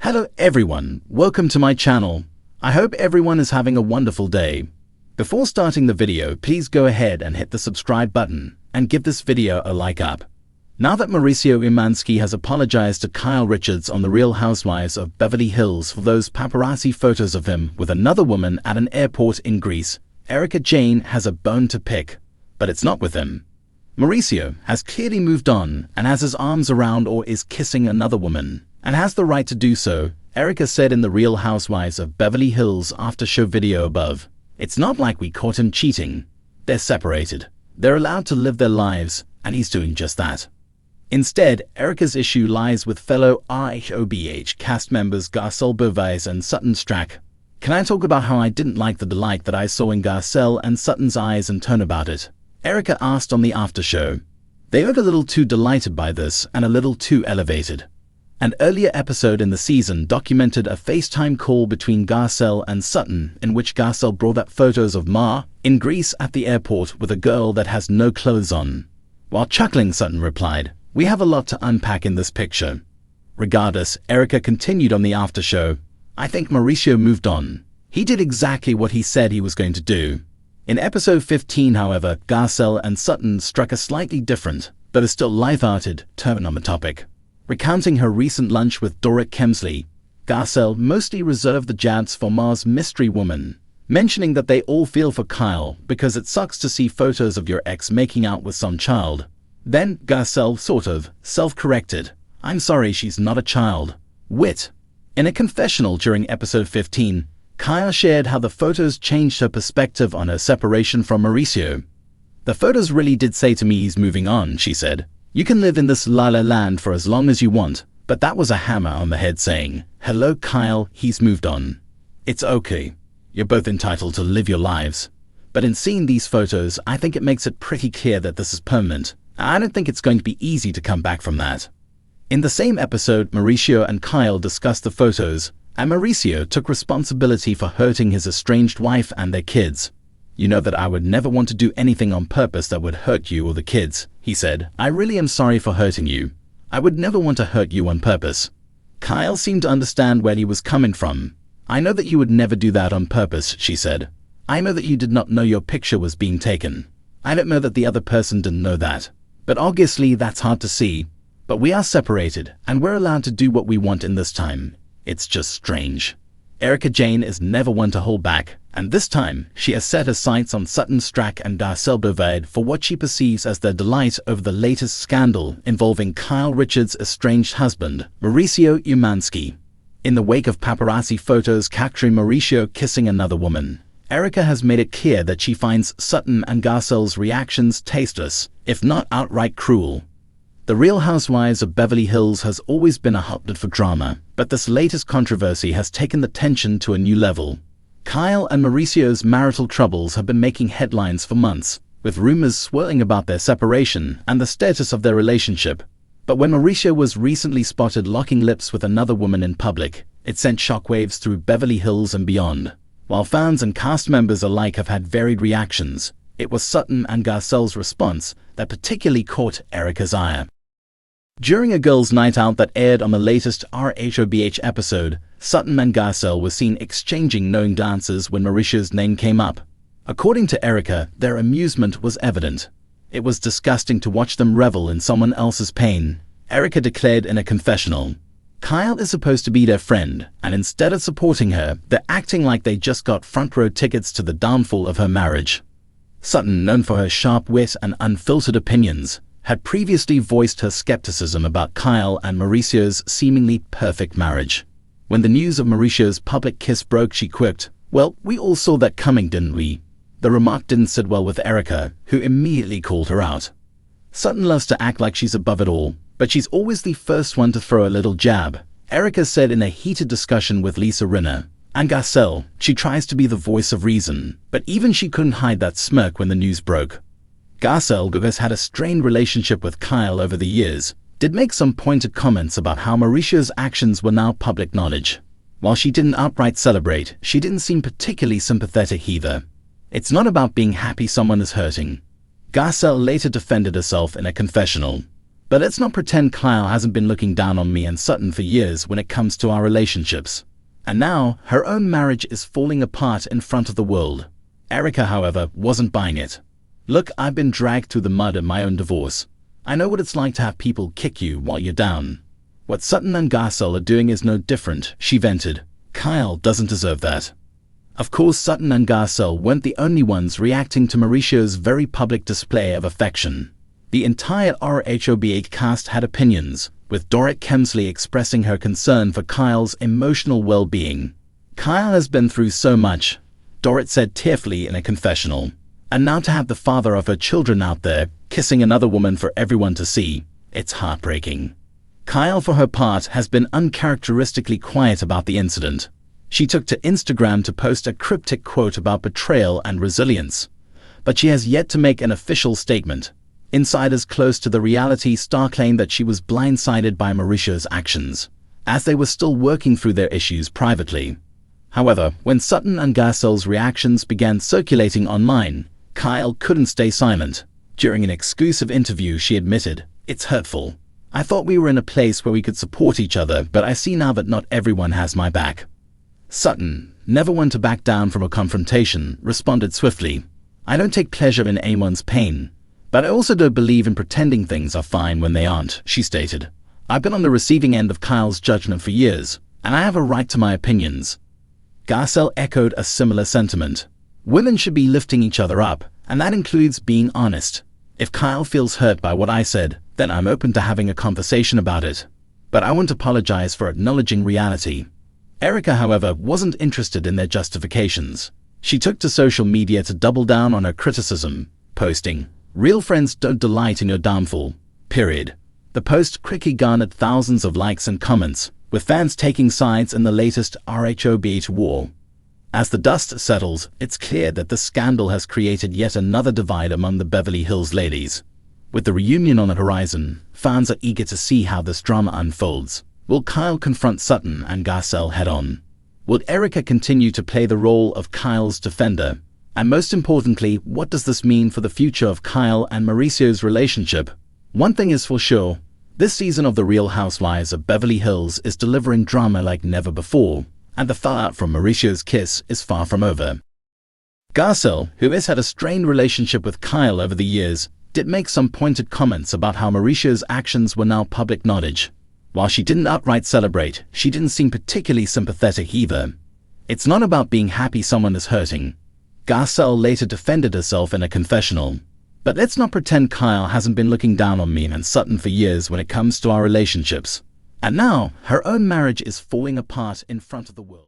Hello everyone, welcome to my channel. I hope everyone is having a wonderful day. Before starting the video, please go ahead and hit the subscribe button and give this video a like up. Now that Mauricio Umansky has apologized to Kyle Richards on The Real Housewives of Beverly Hills for those paparazzi photos of him with another woman at an airport in Greece, Erika Jayne has a bone to pick, but it's not with him. Mauricio has clearly moved on and has his arms around or is kissing another woman, and has the right to do so, Erika said in The Real Housewives of Beverly Hills after-show video above. It's not like we caught him cheating. They're separated. They're allowed to live their lives, and he's doing just that. Instead, Erika's issue lies with fellow RHOBH cast members Garcelle and Sutton Garcelle. Can I talk about how I didn't like the delight that I saw in Garcelle and Sutton's eyes and tone about it? Erika asked on the after-show. They look a little too delighted by this and a little too elevated. An earlier episode in the season documented a FaceTime call between Garcelle and Sutton in which Garcelle brought up photos of Ma in Greece at the airport with a girl that has no clothes on. While chuckling, Sutton replied, "We have a lot to unpack in this picture." Regardless, Erika continued on the after-show. "I think Mauricio moved on. He did exactly what he said he was going to do." In episode 15, however, Garcelle and Sutton struck a slightly different, but a still light-hearted, tone on the topic. Recounting her recent lunch with Doric Kemsley, Garcelle mostly reserved the jabs for Ma's mystery woman, mentioning that they all feel for Kyle because it sucks to see photos of your ex making out with some child. Then Garcelle sort of self-corrected. "I'm sorry, she's not a child." Wit. In a confessional during episode 15, Kyle shared how the photos changed her perspective on her separation from Mauricio. "The photos really did say to me he's moving on," she said. "You can live in this la-la land for as long as you want, but that was a hammer on the head saying, 'Hello Kyle, he's moved on. It's okay. You're both entitled to live your lives.' But in seeing these photos, I think it makes it pretty clear that this is permanent. I don't think it's going to be easy to come back from that." In the same episode, Mauricio and Kyle discussed the photos, and Mauricio took responsibility for hurting his estranged wife and their kids. "You know that I would never want to do anything on purpose that would hurt you or the kids," he said. "I really am sorry for hurting you. I would never want to hurt you on purpose." Kyle seemed to understand where he was coming from. "I know that you would never do that on purpose," she said. "I know that you did not know your picture was being taken. I don't know that the other person didn't know that. But obviously that's hard to see. But we are separated, and we're allowed to do what we want in this time. It's just strange." Erika Jayne is never one to hold back, and this time she has set her sights on Sutton Garcelle and Garcelle for what she perceives as their delight over the latest scandal involving Kyle Richards' estranged husband, Mauricio Umansky. In the wake of paparazzi photos capturing Mauricio kissing another woman, Erika has made it clear that she finds Sutton and Garcelle's reactions tasteless, if not outright cruel. The Real Housewives of Beverly Hills has always been a hotbed for drama, but this latest controversy has taken the tension to a new level. Kyle and Mauricio's marital troubles have been making headlines for months, with rumors swirling about their separation and the status of their relationship. But when Mauricio was recently spotted locking lips with another woman in public, it sent shockwaves through Beverly Hills and beyond. While fans and cast members alike have had varied reactions, it was Sutton and Garcelle's response that particularly caught Erika's eye. During a girls' night out that aired on the latest RHOBH episode, Sutton and Garcelle were seen exchanging knowing glances when Mauricio's name came up. According to Erika, their amusement was evident. "It was disgusting to watch them revel in someone else's pain," Erika declared in a confessional. Kyle is supposed to be their friend, and instead of supporting her, they're acting like they just got front-row tickets to the downfall of her marriage. Sutton, known for her sharp wit and unfiltered opinions, had previously voiced her skepticism about Kyle and Mauricio's seemingly perfect marriage. When the news of Mauricio's public kiss broke, she quipped, "Well, we all saw that coming, didn't we?" The remark didn't sit well with Erika, who immediately called her out. Sutton loves to act like she's above it all, but she's always the first one to throw a little jab, Erika said in a heated discussion with Lisa Vanderpump. And Garcelle, she tries to be the voice of reason, but even she couldn't hide that smirk when the news broke. Garcelle, who has had a strained relationship with Kyle over the years, did make some pointed comments about how Mauricio's actions were now public knowledge. While she didn't outright celebrate, she didn't seem particularly sympathetic either. "It's not about being happy someone is hurting." Garcelle later defended herself in a confessional. But let's not pretend Kyle hasn't been looking down on me and Sutton for years when it comes to our relationships. And now, her own marriage is falling apart in front of the world. Erika, however, wasn't buying it. Look, I've been dragged through the mud in my own divorce. I know what it's like to have people kick you while you're down. What Sutton and Garcelle are doing is no different, she vented. Kyle doesn't deserve that. Of course, Sutton and Garcelle weren't the only ones reacting to Mauricio's very public display of affection. The entire RHOBA cast had opinions, with Dorrit Kemsley expressing her concern for Kyle's emotional well-being. Kyle has been through so much, Dorrit said tearfully in a confessional. And now to have the father of her children out there, kissing another woman for everyone to see, it's heartbreaking. Kyle, for her part, has been uncharacteristically quiet about the incident. She took to Instagram to post a cryptic quote about betrayal and resilience. But she has yet to make an official statement. Insiders close to the reality star claimed that she was blindsided by Mauricio's actions, as they were still working through their issues privately. However, when Sutton and Garcelle's reactions began circulating online, Kyle couldn't stay silent. During an exclusive interview, she admitted, "It's hurtful. I thought we were in a place where we could support each other, but I see now that not everyone has my back." Sutton, never one to back down from a confrontation, responded swiftly, "I don't take pleasure in anyone's pain. But I also don't believe in pretending things are fine when they aren't," she stated. "I've been on the receiving end of Kyle's judgment for years, and I have a right to my opinions." Garcelle echoed a similar sentiment. "Women should be lifting each other up, and that includes being honest. If Kyle feels hurt by what I said, then I'm open to having a conversation about it. But I won't apologize for acknowledging reality." Erika, however, wasn't interested in their justifications. She took to social media to double down on her criticism, posting, "Real friends don't delight in your downfall, period." The post quickly garnered thousands of likes and comments, with fans taking sides in the latest RHOBH war. As the dust settles, it's clear that the scandal has created yet another divide among the Beverly Hills ladies. With the reunion on the horizon, fans are eager to see how this drama unfolds. Will Kyle confront Sutton and Garcelle head-on? Will Erika continue to play the role of Kyle's defender? And most importantly, what does this mean for the future of Kyle and Mauricio's relationship? One thing is for sure, this season of The Real Housewives of Beverly Hills is delivering drama like never before, and the fallout from Mauricio's kiss is far from over. Garcelle, who has had a strained relationship with Kyle over the years, did make some pointed comments about how Mauricio's actions were now public knowledge. While she didn't outright celebrate, she didn't seem particularly sympathetic either. "It's not about being happy someone is hurting," Garcelle later defended herself in a confessional. "But let's not pretend Kyle hasn't been looking down on me and Sutton for years when it comes to our relationships. And now, her own marriage is falling apart in front of the world."